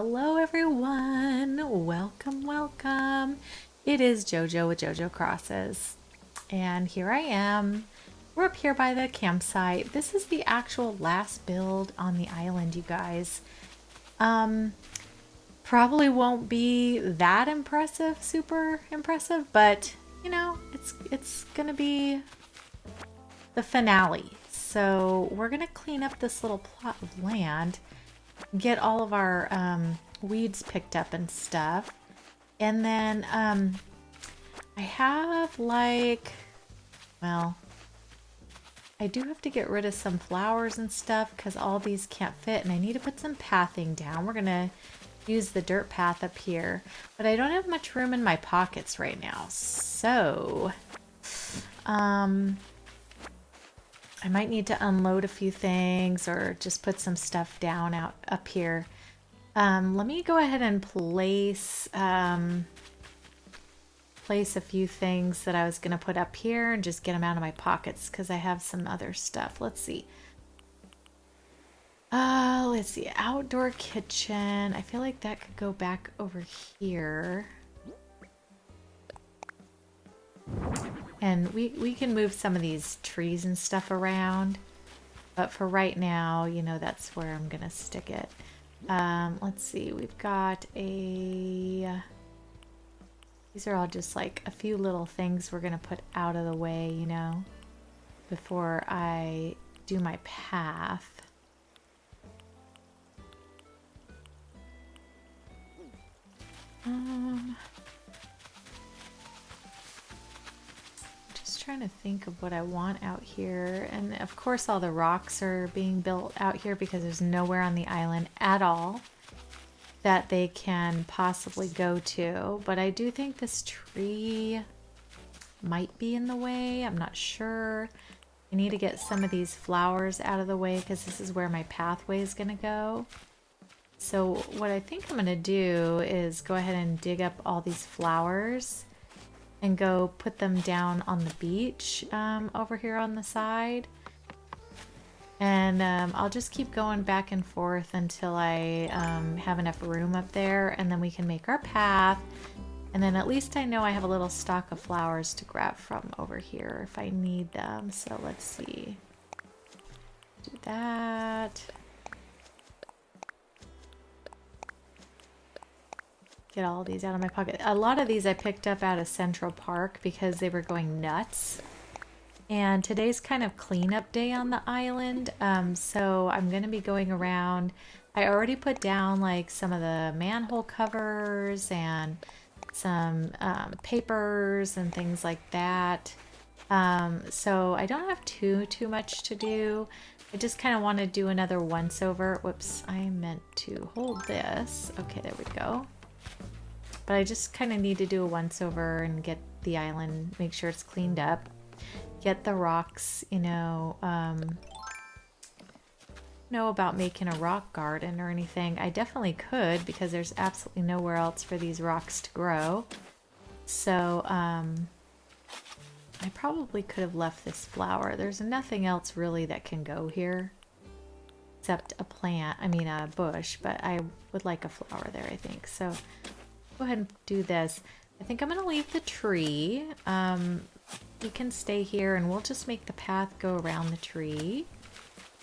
Hello everyone, welcome, welcome. It is JoJo with JoJo Crosses, and here I am. We're up here by the campsite. This is the actual last build on the island, you guys. Probably won't be that impressive, super impressive, but you know, it's gonna be the finale. So we're gonna clean up this little plot of land, get all of our weeds picked up and stuff, and then I have like, well, I do have to get rid of some flowers and stuff because all these can't fit, and I need to put some pathing down. We're gonna use the dirt path up here, but I don't have much room in my pockets right now, so I might need to unload a few things or just put some stuff down out up here. Let me go ahead and place a few things that I was going to put up here and just get them out of my pockets because I have some other stuff. Let's see. Let's see. Outdoor kitchen. I feel like that could go back over here. And we can move some of these trees and stuff around. But for right now, you know, that's where I'm going to stick it. Let's see. We've got a... These are all just like a few little things we're going to put out of the way, you know, before I do my path. Just trying to think of what I want out here. And of course all the rocks are being built out here because there's nowhere on the island at all that they can possibly go to. But I do think this tree might be in the way. I'm not sure. I need to get some of these flowers out of the way because this is where my pathway is going to go. So what I think I'm going to do is go ahead and dig up all these flowers and go put them down on the beach over here on the side. And I'll just keep going back and forth until I have enough room up there, and then we can make our path. And then at least I know I have a little stock of flowers to grab from over here if I need them. So let's see. Do that. Get all these out of my pocket. A lot of these I picked up out of Central Park because they were going nuts. And today's kind of cleanup day on the island, so I'm going to be going around. I already put down like some of the manhole covers and some papers and things like that. So I don't have too much to do. I just kind of want to do another once over. Whoops, I meant to hold this. Okay, there we go. But I just kind of need to do a once over and get the island, make sure it's cleaned up. Get the rocks, you know about making a rock garden or anything. I definitely could because there's absolutely nowhere else for these rocks to grow. So I probably could have left this flower. There's nothing else really that can go here except a plant, I mean a bush, but I would like a flower there, I think. So go ahead and do this. I think I'm going to leave the tree. You can stay here and we'll just make the path go around the tree.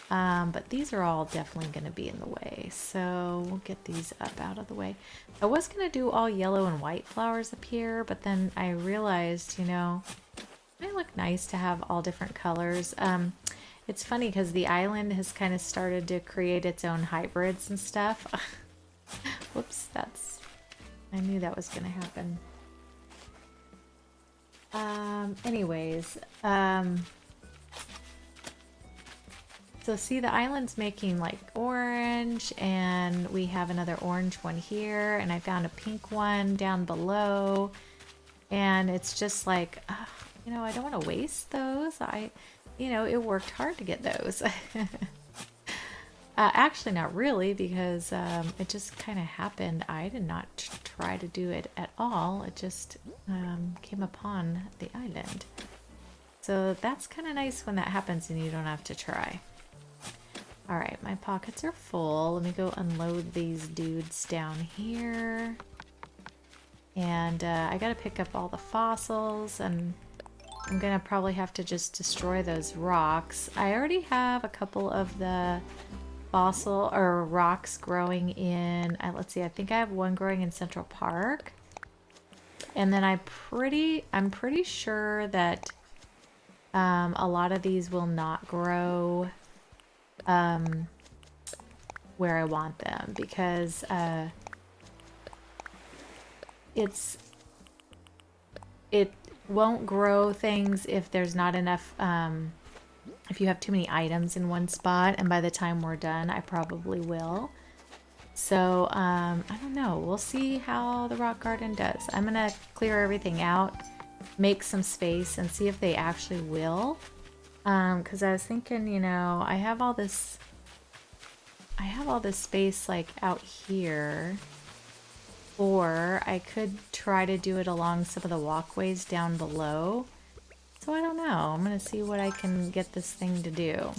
But these are all definitely going to be in the way. So we'll get these up out of the way. I was going to do all yellow and white flowers up here, but then I realized, you know, it might look nice to have all different colors. It's funny because the island has kind of started to create its own hybrids and stuff. Whoops, I knew that was going to happen. Anyways, so see the island's making like orange, and we have another orange one here, and I found a pink one down below, and it's just like, you know, I don't want to waste those. You know, it worked hard to get those. Actually, not really, because it just kind of happened. I did not try to do it at all. It just came upon the island. So that's kind of nice when that happens and you don't have to try. All right, my pockets are full. Let me go unload these dudes down here. And I gotta pick up all the fossils, and I'm gonna probably have to just destroy those rocks. I already have a couple of the fossil or rocks growing in, let's see, I think I have one growing in Central Park. And then I'm pretty sure that a lot of these will not grow where I want them, because it won't grow things if there's not enough, if you have too many items in one spot, and by the time we're done, I probably will. So, I don't know. We'll see how the rock garden does. I'm gonna clear everything out, make some space, and see if they actually will. Because I was thinking, you know, I have all this space like out here, or I could try to do it along some of the walkways down below. So I don't know. I'm gonna see what I can get this thing to do.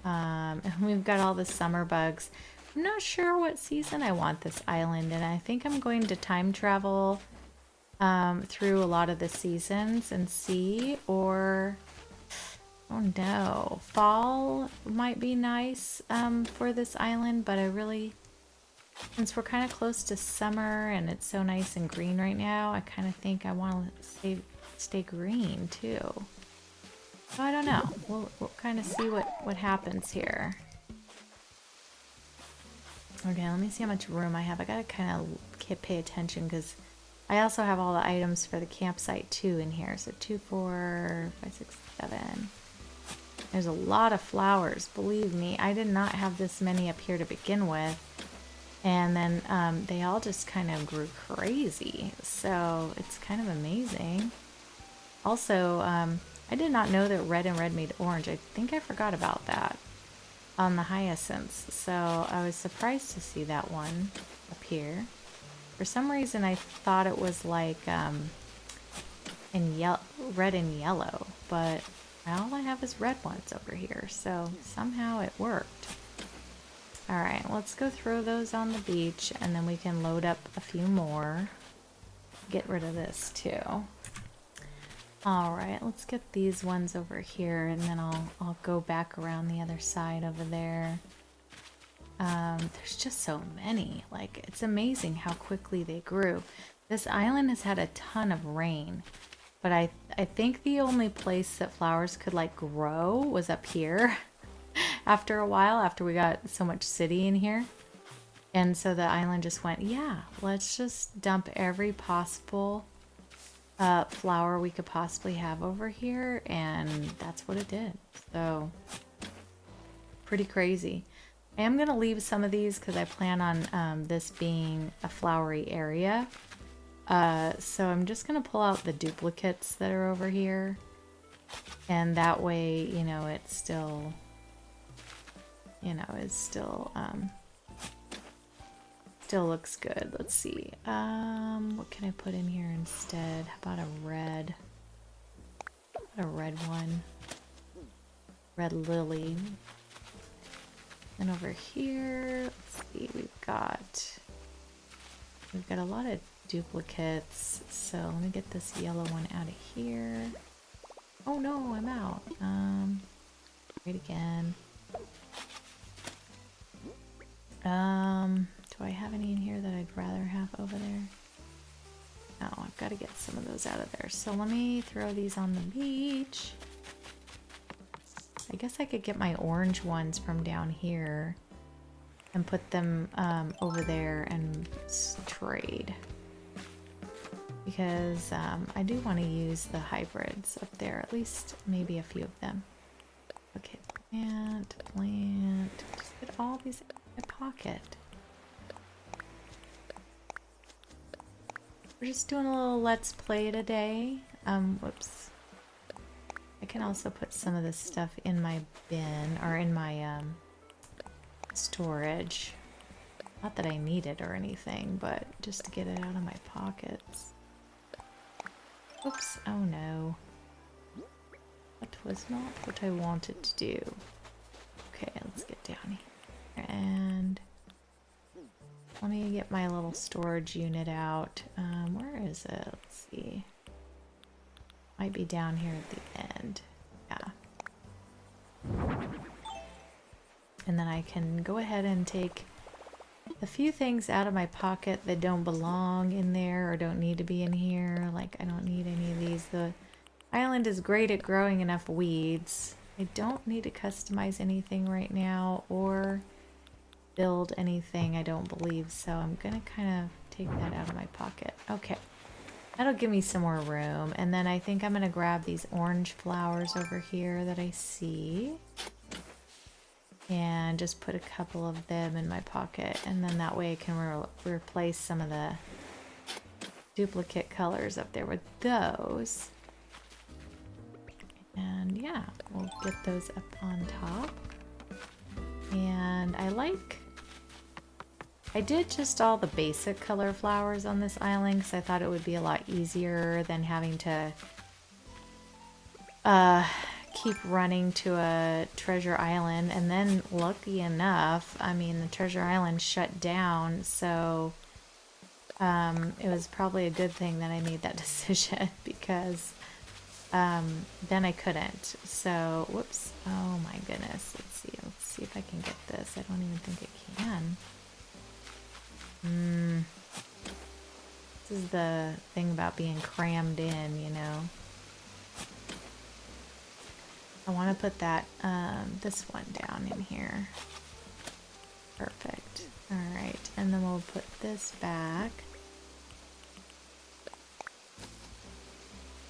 And we've got all the summer bugs. I'm not sure what season I want this island, and I think I'm going to time travel through a lot of the seasons and see, or oh no, fall might be nice for this island, but I really, since we're kind of close to summer and it's so nice and green right now, I kind of think I want to stay green too. So I don't know. We'll kind of see what happens here. Okay, let me see how much room I have. I gotta kind of pay attention because I also have all the items for the campsite too in here. So 2, 4, 5, 6, 7. There's a lot of flowers. Believe me, I did not have this many up here to begin with. And then they all just kind of grew crazy. So it's kind of amazing. Also, I did not know that red and red made orange. I think I forgot about that on the hyacinths. So I was surprised to see that one up here. For some reason, I thought it was like in red and yellow, but all I have is red ones over here. So somehow it worked. All right, let's go throw those on the beach, and then we can load up a few more. Get rid of this too. All right, let's get these ones over here, and then I'll go back around the other side over there. There's just so many. Like, it's amazing how quickly they grew. This island has had a ton of rain, but I think the only place that flowers could like grow was up here. After a while, after we got so much city in here. And so the island just went, yeah, let's just dump every possible flower we could possibly have over here, and that's what it did. So pretty crazy. I am gonna leave some of these because I plan on this being a flowery area. So I'm just gonna pull out the duplicates that are over here, and that way, you know, it's still, still looks good. Let's see. What can I put in here instead? How about a red? A red one. Red lily. And over here, let's see, we've got a lot of duplicates. So let me get this yellow one out of here. Oh no, I'm out. Wait again. Do I have any in here that I'd rather have over there? No, I've got to get some of those out of there. So let me throw these on the beach. I guess I could get my orange ones from down here and put them over there and trade. Because I do want to use the hybrids up there, at least maybe a few of them. Okay, plant. Just get all these in my pocket. We're just doing a little let's play today. Whoops. I can also put some of this stuff in my bin, or in my storage. Not that I need it or anything, but just to get it out of my pockets. Oops, oh no. That was not what I wanted to do. Okay, let's get down here. And let me get my little storage unit out. Where is it? Let's see. Might be down here at the end. Yeah. And then I can go ahead and take a few things out of my pocket that don't belong in there or don't need to be in here. Like, I don't need any of these. The island is great at growing enough weeds. I don't need to customize anything right now or build anything, I don't believe. So I'm gonna kind of take that out of my pocket. Okay. That'll give me some more room. And then I think I'm gonna grab these orange flowers over here that I see. And just put a couple of them in my pocket, and then that way I can replace some of the duplicate colors up there with those. And yeah, we'll get those up on top. And I did just all the basic color flowers on this island because I thought it would be a lot easier than having to keep running to a treasure island. And then lucky enough, I mean, the treasure island shut down, so it was probably a good thing that I made that decision because then I couldn't. So whoops, oh my goodness, let's see if I can get this. I don't even think it can. This is the thing about being crammed in, you know. I want to put that, this one down in here. Perfect. Alright, and then we'll put this back.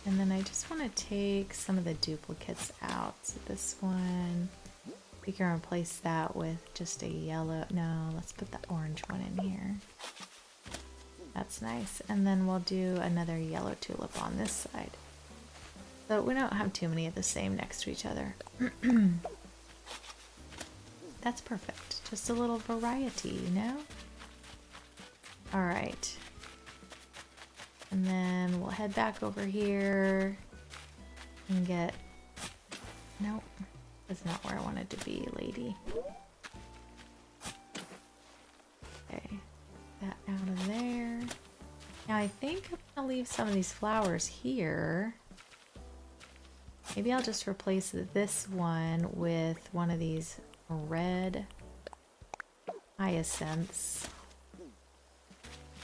And then I just want to take some of the duplicates out. So this one, we can replace that with just a yellow. No, let's put the orange one in here. That's nice. And then we'll do another yellow tulip on this side. So we don't have too many of the same next to each other. That's perfect. Just a little variety, you know? Alright. And then we'll head back over here and get... Nope. That's not where I wanted to be, lady. Okay. That out of there. Now I think I'm going to leave some of these flowers here. Maybe I'll just replace this one with one of these red hyacinths.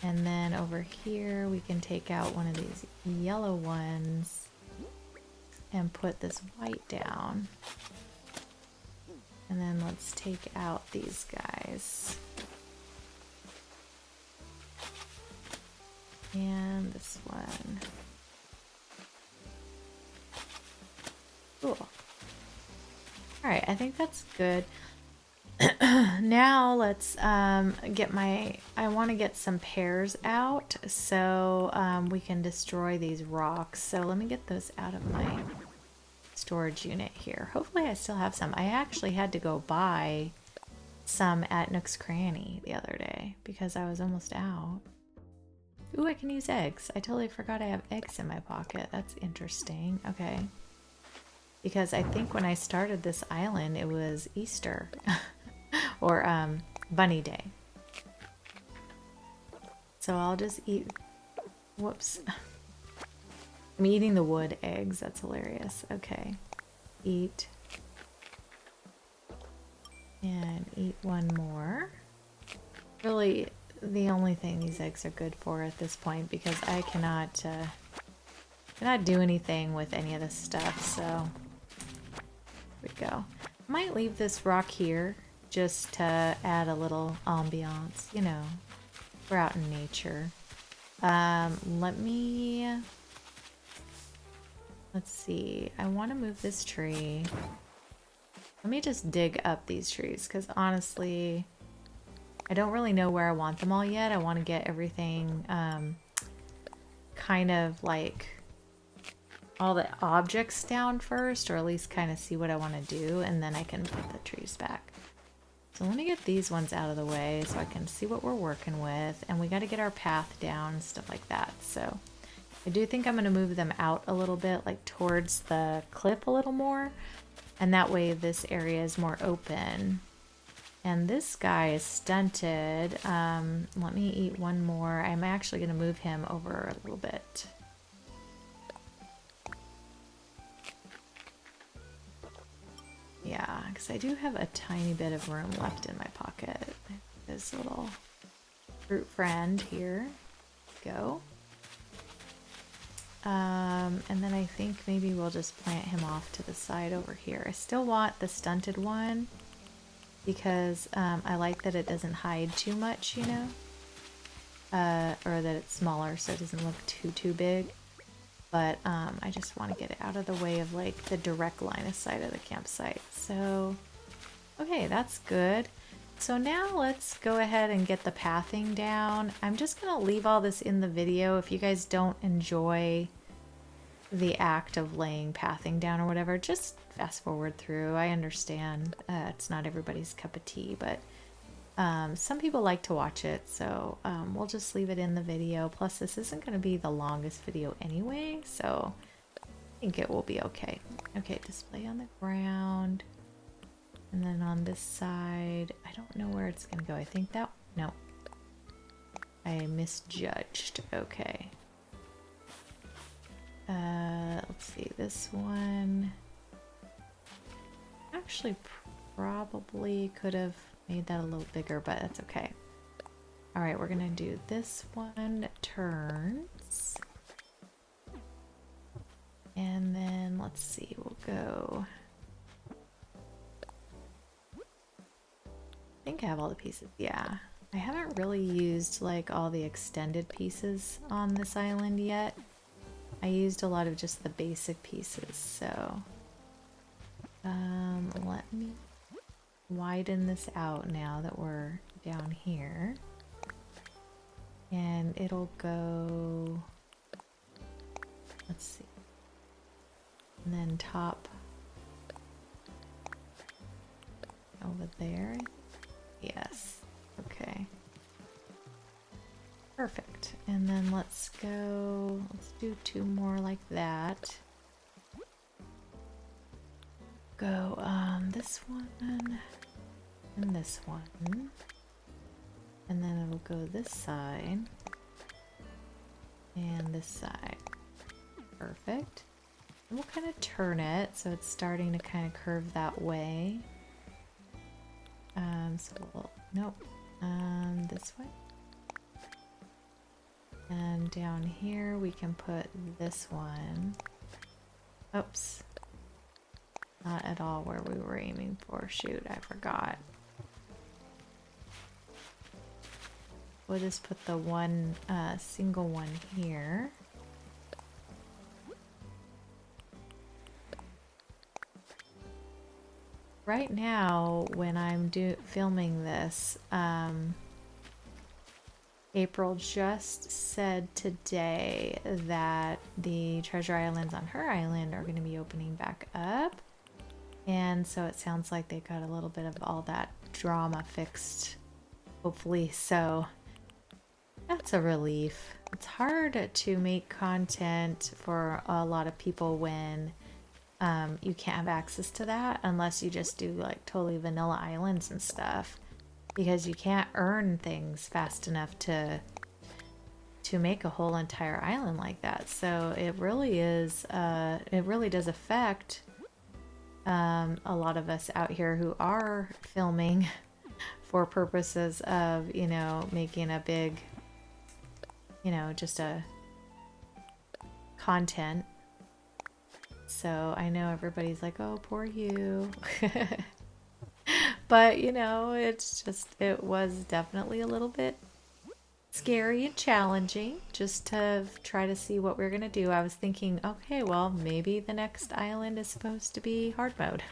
And then over here we can take out one of these yellow ones and put this white down. And then let's take out these guys. And this one. Cool. Alright, I think that's good. Now let's get I want to get some pears out so we can destroy these rocks. So let me get those out of my storage unit here. Hopefully I still have some. I actually had to go buy some at Nook's Cranny the other day because I was almost out. Ooh, I can use eggs. I totally forgot I have eggs in my pocket. That's interesting. Okay. Because I think when I started this island, it was Easter. Or Bunny Day. So I'll just eat... Whoops. I'm eating the wood eggs. That's hilarious. Okay. Eat. And eat one more. Really, the only thing these eggs are good for at this point, because I cannot do anything with any of this stuff, so... Here we go. I might leave this rock here just to add a little ambiance, you know. We're out in nature. Let's see. I want to move this tree. Let me just dig up these trees, because honestly, I don't really know where I want them all yet. I want to get everything kind of like all the objects down first, or at least kind of see what I want to do, and then I can put the trees back. So let me get these ones out of the way so I can see what we're working with, and we got to get our path down and stuff like that. So I do think I'm going to move them out a little bit, like towards the cliff a little more, And that way this area is more open. And this guy is stunted. Let me eat one more. I'm actually going to move him over a little bit. Yeah, because I do have a tiny bit of room left in my pocket. This little fruit friend here. Go. And then I think maybe we'll just plant him off to the side over here. I still want the stunted one because I like that it doesn't hide too much, you know, or that it's smaller so it doesn't look too big. But I just want to get it out of the way of like the direct line of sight of the campsite. So, okay, that's good. So now let's go ahead and get the pathing down. I'm just going to leave all this in the video. If you guys don't enjoy the act of laying pathing down or whatever, just fast forward through. I understand it's not everybody's cup of tea, but some people like to watch it, so we'll just leave it in the video. Plus, this isn't going to be the longest video anyway, so I think it will be okay. Okay, display on the ground. And then on this side, I don't know where it's going to go. I think that, no. I misjudged. Okay. Let's see, this one. Actually, probably could have made that a little bigger, but that's okay. All right, we're gonna do this one turns. And then let's see, we'll go. I think I have all the pieces. Yeah, I haven't really used like all the extended pieces on this island yet. I used a lot of just the basic pieces, so let me widen this out now that we're down here. And it'll go, let's see, and then top over there. Yes, okay. Perfect. And then let's go, let's do two more like that. Go this one and this one. And then it'll go this side and this side. Perfect. And we'll kind of turn it so it's starting to kind of curve that way. So we'll, nope, this way. And down here we can put this one. Oops. Not at all where we were aiming for. Shoot, I forgot. We'll just put the one single one here. Right now, when I'm filming this, April just said today that the treasure islands on her island are going to be opening back up. And so it sounds like they got a little bit of all that drama fixed, hopefully. So that's a relief. It's hard to make content for a lot of people when you can't have access to that unless you just do like totally vanilla islands and stuff, because you can't earn things fast enough to make a whole entire island like that. So it really is, it really does affect a lot of us out here who are filming for purposes of, you know, making a big, you know, just a content. So I know everybody's like, oh, poor you. But, you know, it's just, it was definitely a little bit scary and challenging just to try to see what we're going to do. I was thinking, okay, well, maybe the next island is supposed to be hard mode.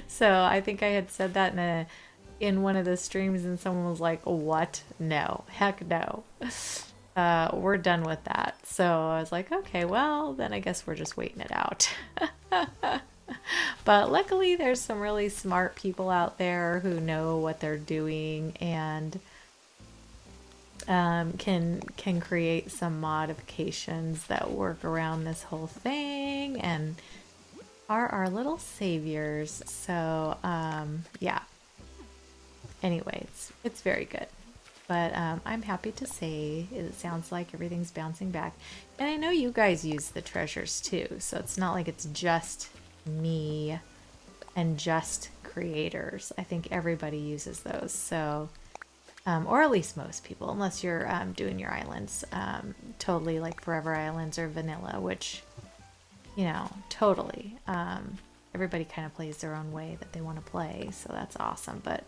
So I think I had said that in one of the streams and someone was like, what? No, heck no. We're done with that. So I was like, okay, well, then I guess we're just waiting it out. But luckily there's some really smart people out there who know what they're doing and can create some modifications that work around this whole thing. And are our little saviors. So, yeah. Anyway, it's very good. But I'm happy to say it sounds like everything's bouncing back. And I know you guys use the treasures too, so it's not like it's just me and just creators. I think everybody uses those. So, or at least most people, unless you're doing your islands totally like Forever Islands or vanilla, which, you know, totally. Everybody kind of plays their own way that they want to play, so that's awesome. But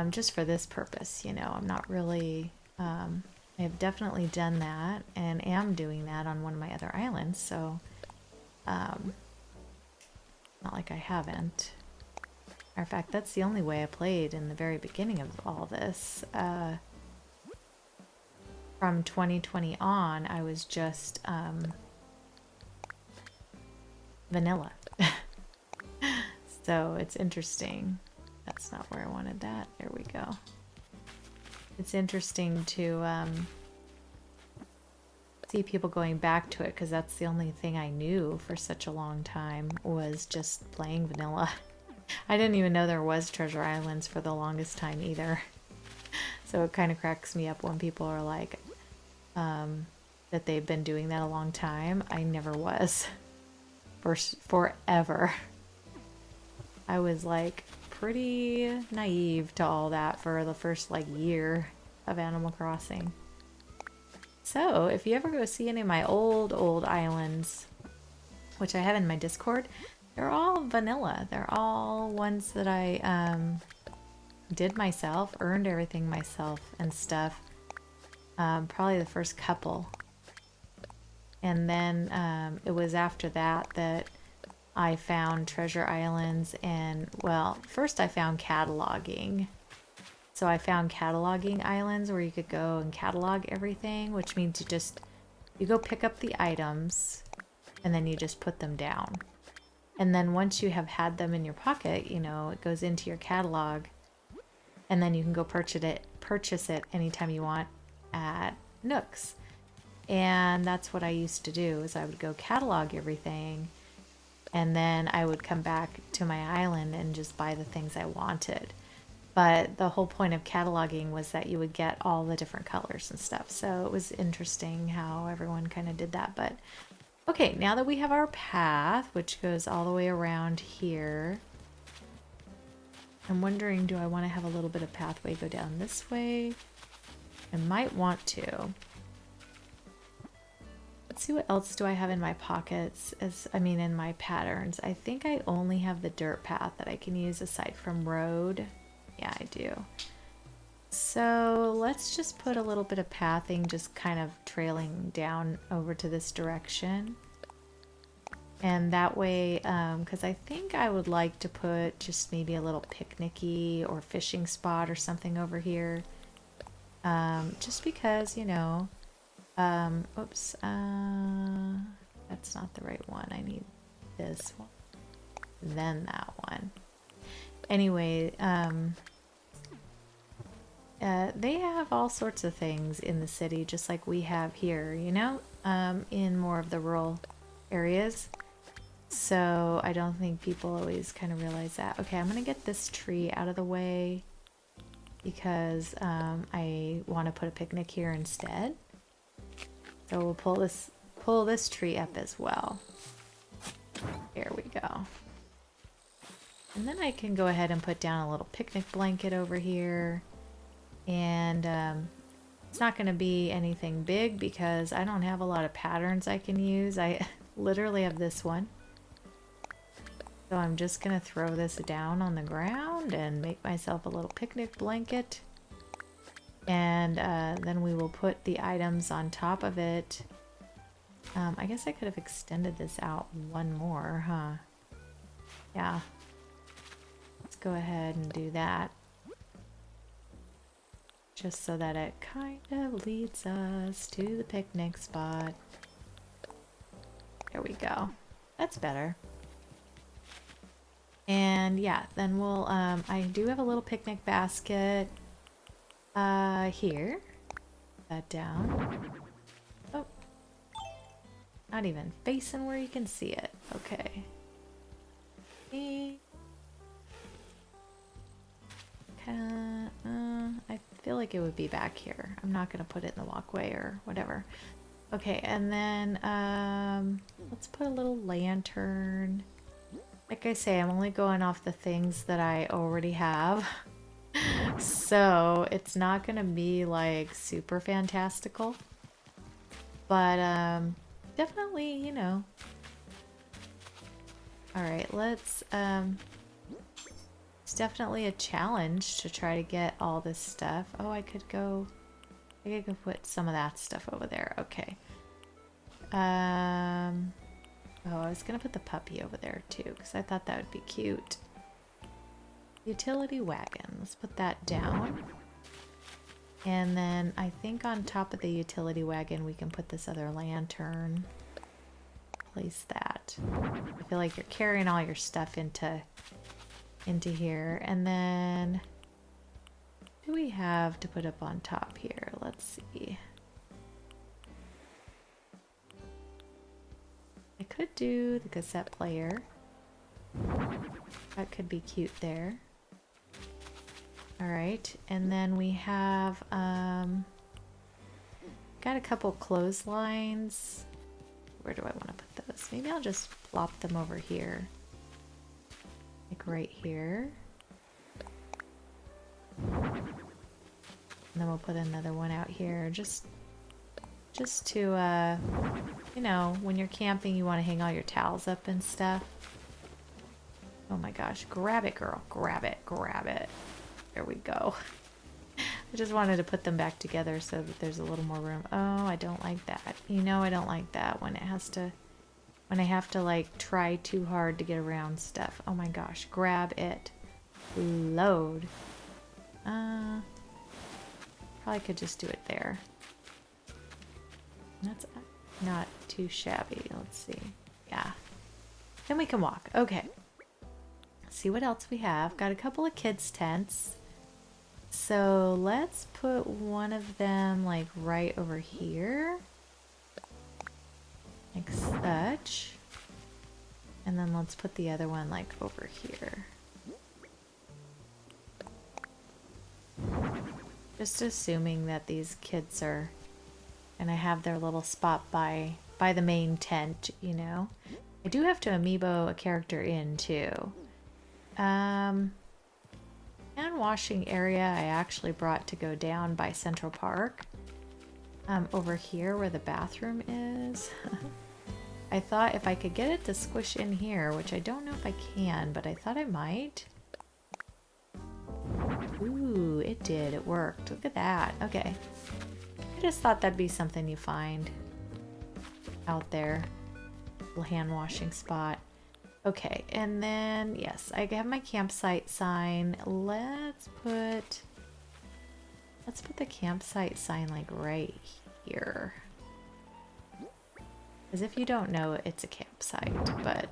just for this purpose, you know, I'm not really, I've definitely done that and am doing that on one of my other islands, so not like I haven't. Matter of fact, that's the only way I played in the very beginning of all this. From 2020 on, I was just vanilla. So it's interesting. That's not where I wanted that. There we go. It's interesting to see people going back to it, because that's the only thing I knew for such a long time was just playing vanilla. I didn't even know there was Treasure Islands for the longest time either. So it kind of cracks me up when people are like that they've been doing that a long time. I never was. For forever. I was like pretty naive to all that for the first like year of Animal Crossing. So if you ever go see any of my old islands, which I have in my Discord, they're all vanilla. They're all ones that I did myself, earned everything myself and stuff. Probably the first couple. And then it was after that that I found Treasure Islands, and well, first I found cataloging. So I found cataloging islands where you could go and catalog everything, which means you go pick up the items and then you just put them down. And then once you have had them in your pocket, you know, it goes into your catalog, and then you can go purchase it anytime you want at Nooks. And that's what I used to do, is I would go catalog everything, and then I would come back to my island and just buy the things I wanted. But the whole point of cataloging was that you would get all the different colors and stuff. So it was interesting how everyone kind of did that. But okay, now that we have our path, which goes all the way around here, I'm wondering, do I want to have a little bit of pathway go down this way? I might want to. Let's see, what else do I have in my pockets, in my patterns. I think I only have the dirt path that I can use aside from road. Yeah, I do. So let's just put a little bit of pathing just kind of trailing down over to this direction. And that way, because I think I would like to put just maybe a little picnicky or fishing spot or something over here. Just because, you know, oops, that's not the right one. I need this one, then that one. Anyway, they have all sorts of things in the city, just like we have here, you know, in more of the rural areas. So I don't think people always kind of realize that. Okay, I'm gonna get this tree out of the way because I want to put a picnic here instead. So we'll pull this tree up as well. Here we go. And then I can go ahead and put down a little picnic blanket over here. And it's not going to be anything big because I don't have a lot of patterns I can use. I literally have this one. So I'm just going to throw this down on the ground and make myself a little picnic blanket. And then we will put the items on top of it. I guess I could have extended this out one more, huh? Yeah. Let's go ahead and do that. Just so that it kind of leads us to the picnic spot. There we go. That's better. And yeah, then we'll, I do have a little picnic basket here. Put that down. Oh. Not even facing where you can see it. Okay. I feel like it would be back here. I'm not going to put it in the walkway or whatever. Okay, and then let's put a little lantern. Like I say, I'm only going off the things that I already have. So it's not going to be like super fantastical. But definitely, you know. Alright, let's it's definitely a challenge to try to get all this stuff. Oh, I could go put some of that stuff over there. Okay. Oh, I was gonna put the puppy over there too, because I thought that would be cute. Utility wagon. Let's put that down. And then I think on top of the utility wagon we can put this other lantern. Place that. I feel like you're carrying all your stuff into here. And then what do we have to put up on top here? Let's see. I could do the cassette player. That could be cute there. Alright, and then we have got a couple clotheslines. Where do I want to put those? Maybe I'll just plop them over here. Like right here. And then we'll put another one out here. Just to, you know, when you're camping you want to hang all your towels up and stuff. Oh my gosh, grab it, girl. Grab it, grab it. There we go. I just wanted to put them back together so that there's a little more room. Oh, I don't like that. You know, I don't like that when I have to like try too hard to get around stuff. Oh my gosh, grab it. Load. Probably could just do it there. That's not too shabby. Let's see. Yeah. Then we can walk. Okay. Let's see what else we have. Got a couple of kids' tents. So let's put one of them like right over here. Like such. And then let's put the other one like over here. Just assuming that these kids are gonna have their little spot by the main tent, you know. I do have to amiibo a character in too. Hand washing area I actually brought to go down by Central Park. Over here where the bathroom is. I thought if I could get it to squish in here, which I don't know if I can, but I thought I might. Ooh, it did. It worked. Look at that. Okay. I just thought that'd be something you find out there. Little hand washing spot. Okay, and then, yes, I have my campsite sign. Let's put the campsite sign like right here. As if you don't know, it's a campsite, but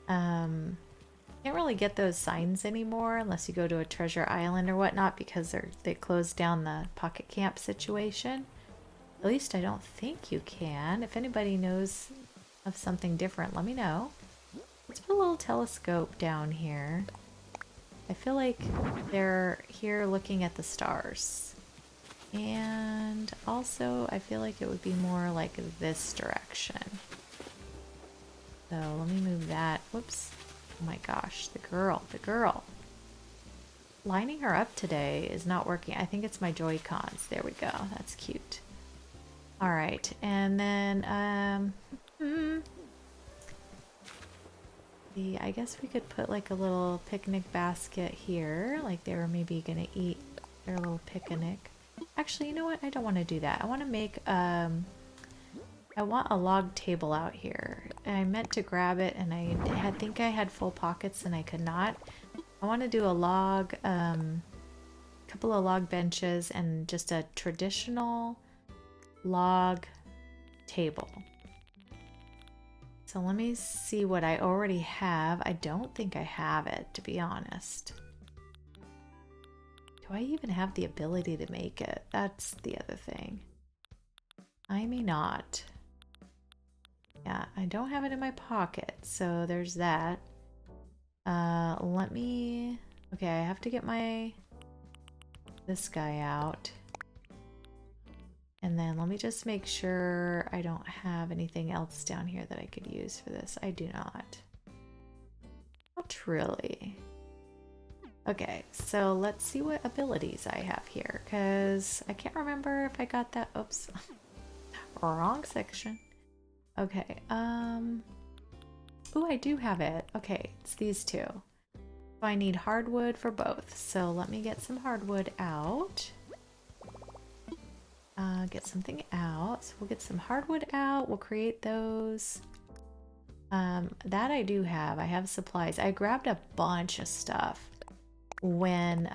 can't really get those signs anymore unless you go to a treasure island or whatnot because they closed down the pocket camp situation. At least I don't think you can. If anybody knows of something different, let me know. Let's put a little telescope down here. I feel like they're here looking at the stars. And also, I feel like it would be more like this direction. So let me move that. Whoops. Oh my gosh, the girl. Lining her up today is not working. I think it's my Joy-Cons. There we go. That's cute. All right, and then I guess we could put like a little picnic basket here, like they were maybe gonna eat their little picnic. Actually, you know what? I don't want to do that. I want to make I want a log table out here. I meant to grab it and I think I had full pockets and I could not. I want to do a log, couple of log benches and just a traditional log table. So let me see what I already have. I don't think I have it, to be honest. Do I even have the ability to make it? That's the other thing. I may not. Yeah, I don't have it in my pocket, so there's that. Okay, I have to get my this guy out. And then let me just make sure I don't have anything else down here that I could use for this. I do not. Not really. Okay, so let's see what abilities I have here, because I can't remember if I got that. Oops. Wrong section. Okay, oh, I do have it. Okay, it's these two. So I need hardwood for both. So let me get some hardwood out. Get something out. So we'll get some hardwood out. We'll create those. That I do have. I have supplies. I grabbed a bunch of stuff when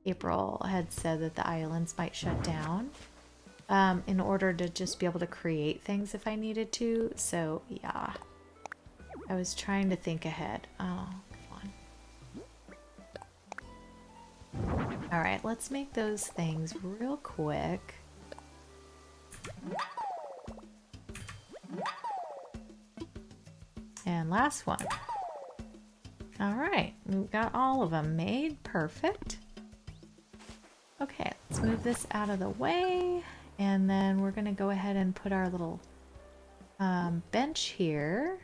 April had said that the islands might shut down in order to just be able to create things if I needed to. So yeah, I was trying to think ahead. Oh, come on. All right, let's make those things real quick. And last one. All right, we've got all of them made. Perfect. Okay, let's move this out of the way. And then we're going to go ahead and put our little bench here.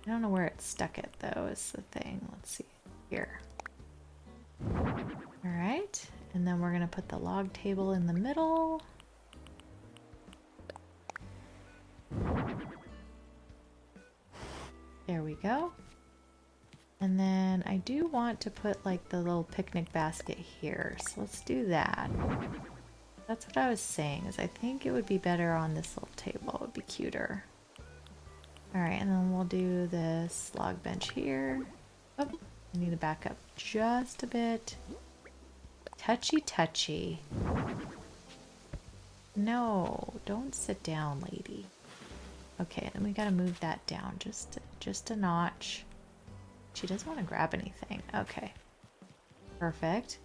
I don't know where it stuck it though, is the thing. Let's see here. All right, and then we're going to put the log table in the middle. There we go. And then I do want to put like the little picnic basket here. So let's do that. That's what I was saying, is I think it would be better on this little table. It would be cuter. All right, and then we'll do this log bench here. Oh, I need to back up just a bit. Touchy, touchy. No, don't sit down, lady. Okay, then we gotta move that down just a notch. She doesn't want to grab anything. Okay, perfect.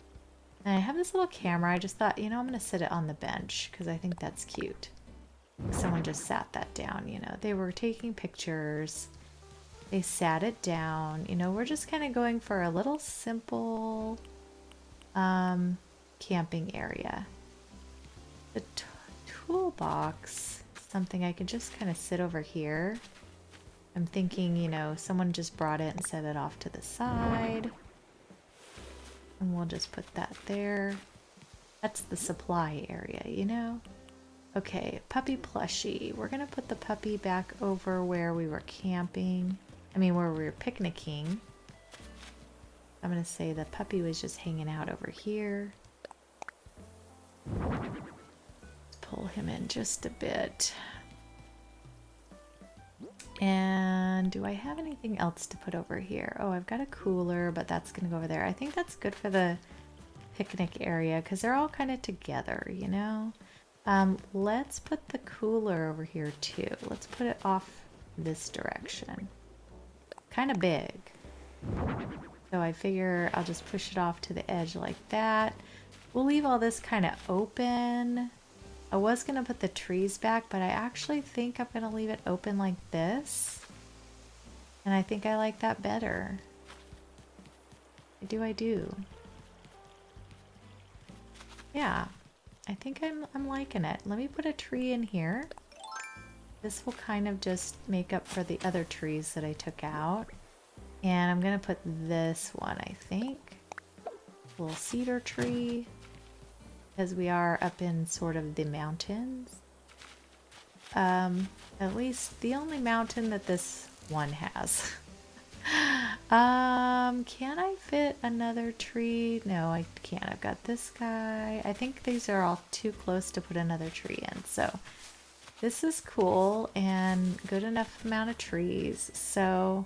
And I have this little camera. I just thought, you know, I'm gonna sit it on the bench because I think that's cute. Someone just sat that down, you know. They were taking pictures. They sat it down. You know, we're just kind of going for a little simple camping area. The toolbox, something I could just kind of sit over here. I'm thinking, you know, someone just brought it and set it off to the side. And we'll just put that there. That's the supply area, you know? Okay, puppy plushie. We're gonna put the puppy back over where we were camping. I mean, where we were picnicking. I'm gonna say the puppy was just hanging out over here. Let's pull him in just a bit. And do I have anything else to put over here? Oh, I've got a cooler, but that's gonna go over there. I think that's good for the picnic area because they're all kind of together, you know? Let's put the cooler over here too. Let's put it off this direction. Kind of big. So I figure I'll just push it off to the edge like that. We'll leave all this kind of open. I was going to put the trees back, but I actually think I'm going to leave it open like this. And I think I like that better. I do. Yeah, I think I'm liking it. Let me put a tree in here. This will kind of just make up for the other trees that I took out. And I'm going to put this one, I think. A little cedar tree. Because we are up in sort of the mountains. At least the only mountain that this one has. Can I fit another tree? No, I can't. I've got this guy. I think these are all too close to put another tree in. So this is cool and good enough amount of trees. So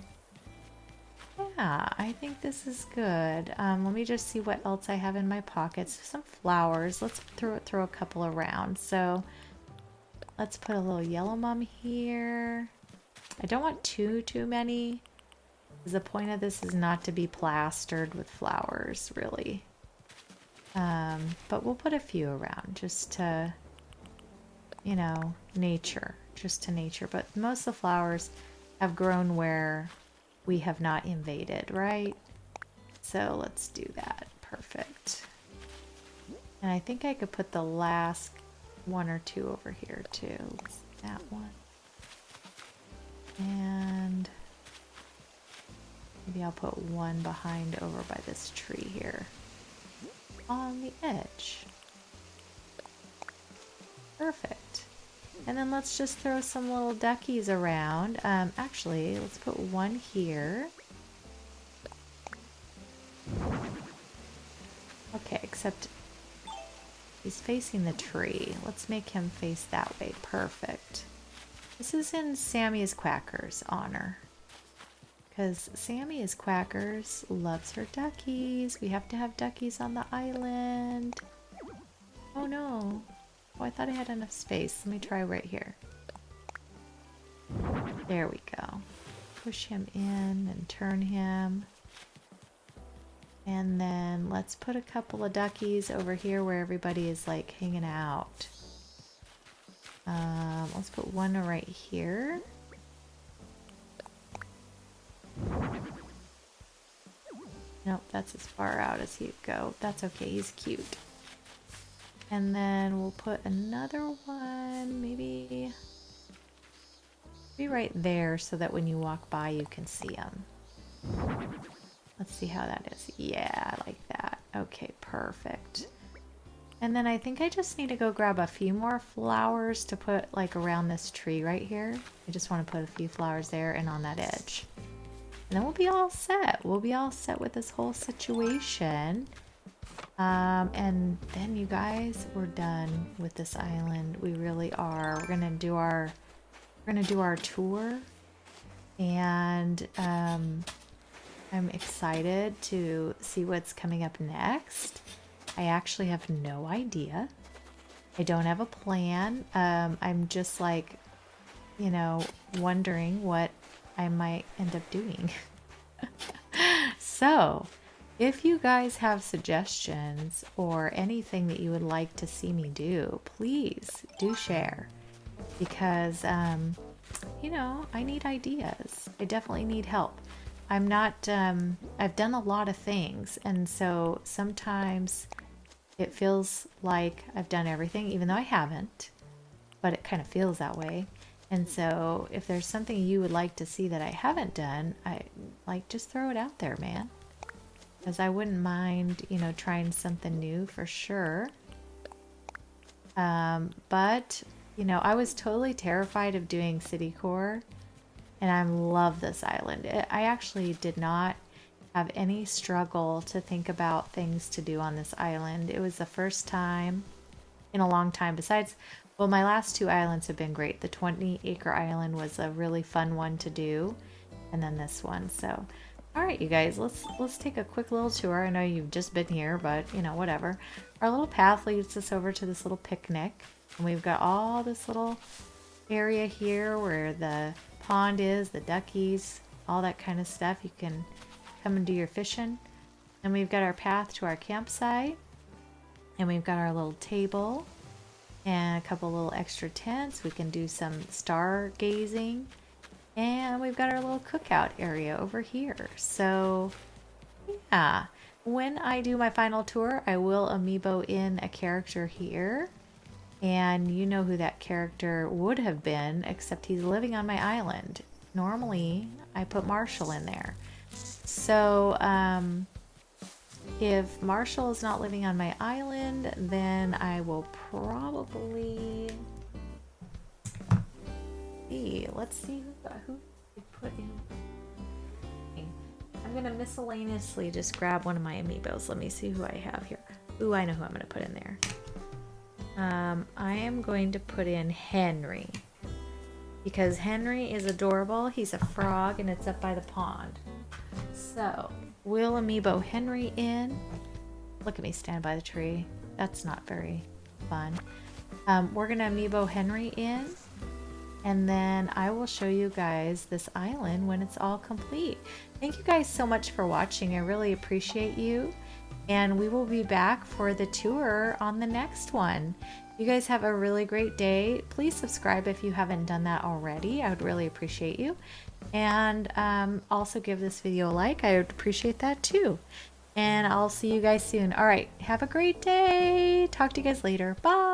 yeah, I think this is good. Let me just see what else I have in my pockets. Some flowers. Let's throw a couple around. So let's put a little yellow mum here. I don't want too many. The point of this is not to be plastered with flowers, really. But we'll put a few around just to, you know, nature. Just to nature. But most of the flowers have grown where we have not invaded, right? So let's do that. Perfect. And I think I could put the last one or two over here too. That one. And maybe I'll put one behind over by this tree here on the edge. Perfect. And then let's just throw some little duckies around. Actually, let's put one here. Okay, except he's facing the tree. Let's make him face that way. Perfect. This is in Sammy's Quackers' honor. Because Sammy is Quackers, loves her duckies. We have to have duckies on the island. Oh no. Oh, I thought I had enough space. Let me try right here. There we go. Push him in and turn him. And then let's put a couple of duckies over here where everybody is like hanging out. Let's put one right here. Nope, that's as far out as he'd go. That's okay, he's cute. And then we'll put another one, maybe right there so that when you walk by you can see him. Let's see how that is. Yeah, I like that. Okay, perfect. And then I think I just need to go grab a few more flowers to put like around this tree right here. I just want to put a few flowers there and on that edge. And then we'll be all set. We'll be all set with this whole situation. And then you guys, we're done with this island. We really are. We're gonna do our tour, and I'm excited to see what's coming up next. I actually have no idea. I don't have a plan. I'm just like, you know, wondering what I might end up doing. So, if you guys have suggestions or anything that you would like to see me do, please do share. Because, you know, I need ideas. I definitely need help. I'm not, I've done a lot of things. And so sometimes it feels like I've done everything, even though I haven't. But it kind of feels that way. And so if there's something you would like to see that I haven't done, just throw it out there, man. Because I wouldn't mind, you know, trying something new for sure. But, you know, I was totally terrified of doing Citycore. And I love this island. I actually did not have any struggle to think about things to do on this island. It was the first time in a long time. Besides, well, my last two islands have been great. The 20-acre island was a really fun one to do. And then this one. So, all right, you guys, let's take a quick little tour. I know you've just been here, but, you know, whatever. Our little path leads us over to this little picnic. And we've got all this little area here where the pond is, the duckies, all that kind of stuff. You can come and do your fishing. And we've got our path to our campsite. And we've got our little table and a couple little extra tents. We can do some stargazing. And we've got our little cookout area over here. So, yeah. When I do my final tour, I will amiibo in a character here. And you know who that character would have been, except he's living on my island. Normally, I put Marshall in there. So, if Marshall is not living on my island, then I will probably... Let's see who we put in. I'm going to miscellaneously just grab one of my amiibos. Let me see who I have here. Ooh, I know who I'm going to put in there. I am going to put in Henry, because Henry is adorable. He's a frog and it's up by the pond. So we'll amiibo Henry in. Look at me stand by the tree. That's not very fun. We're gonna amiibo Henry in, and then I will show you guys this island when it's all complete. Thank you guys so much for watching. I really appreciate you. And we will be back for the tour on the next one. You guys have a really great day. Please subscribe if you haven't done that already. I would really appreciate you. And also give this video a like. I would appreciate that too. And I'll see you guys soon. All right, have a great day. Talk to you guys later. Bye.